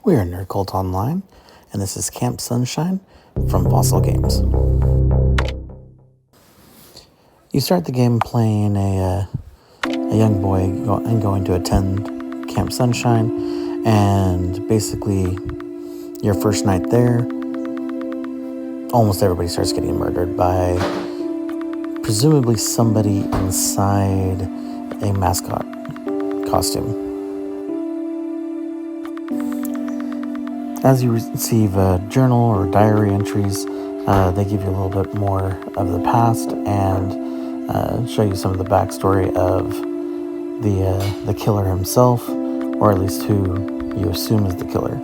We are Nerd Cult Online, and this is Camp Sunshine from Fossil Games. You start the game playing a young boy going to attend Camp Sunshine, and basically your first night there, almost everybody starts getting murdered by presumably somebody inside a mascot costume. As you receive journal or diary entries, they give you a little bit more of the past and show you some of the backstory of the killer himself, or at least who you assume is the killer,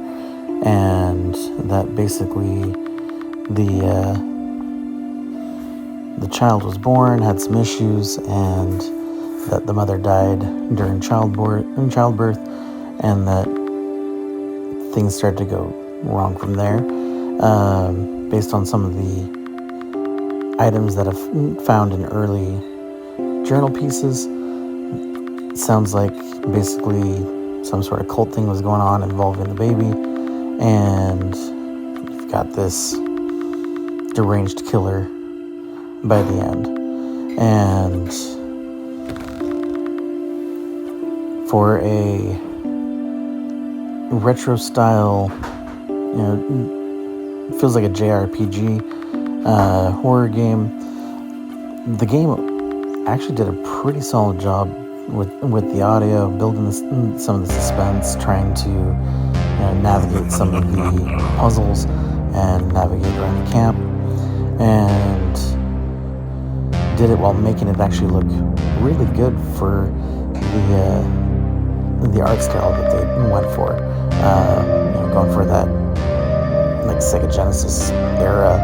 and that basically the child was born, had some issues, and that the mother died during childbirth, and that things started to go wrong from there, based on some of the items that I've found in early journal pieces. It sounds like basically some sort of cult thing was going on involving the baby, and you've got this deranged killer by the end. And for a retro style, feels like a JRPG horror game. The game actually did a pretty solid job with the audio, building some of the suspense, trying to navigate some of the puzzles and navigate around the camp, and did it while making it actually look really good for the art style that they went for. Going for that like Sega Genesis era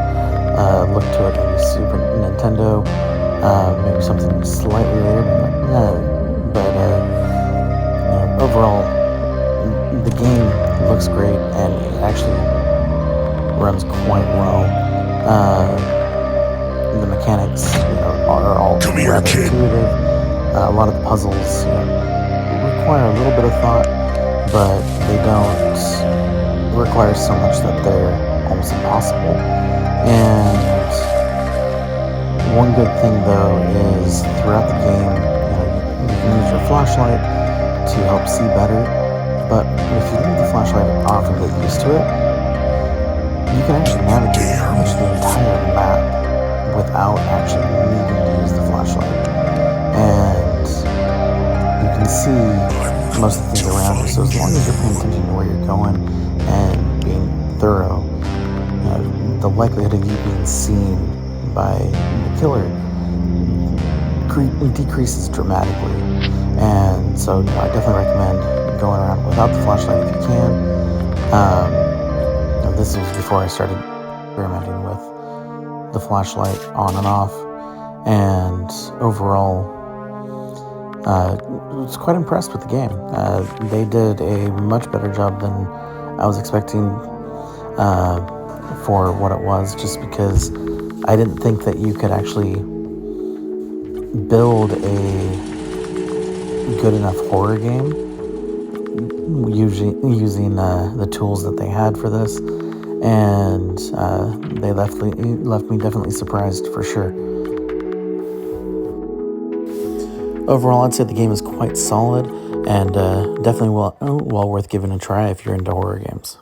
look to it, maybe Super Nintendo, maybe something slightly later, but overall the game looks great and it actually runs quite well. The mechanics are all rather intuitive. A lot of the puzzles require a little bit of thought, but they don't require so much that they're almost impossible. And one good thing though is throughout the game, you can use your flashlight to help see better, but if you leave the flashlight off and get used to it, you can actually navigate the entire map without actually needing to use the flashlight. And you can see most of the things around you, so as long as you're paying attention to where you're going and being thorough, the likelihood of you being seen by the killer decreases dramatically. And so I definitely recommend going around without the flashlight if you can. This was before I started experimenting with the flashlight on and off, and overall I was quite impressed with the game. They did a much better job than I was expecting for what it was, just because I didn't think that you could actually build a good enough horror game using the tools that they had for this, and they left me definitely surprised for sure. Overall, I'd say the game is quite solid and definitely well worth giving a try if you're into horror games.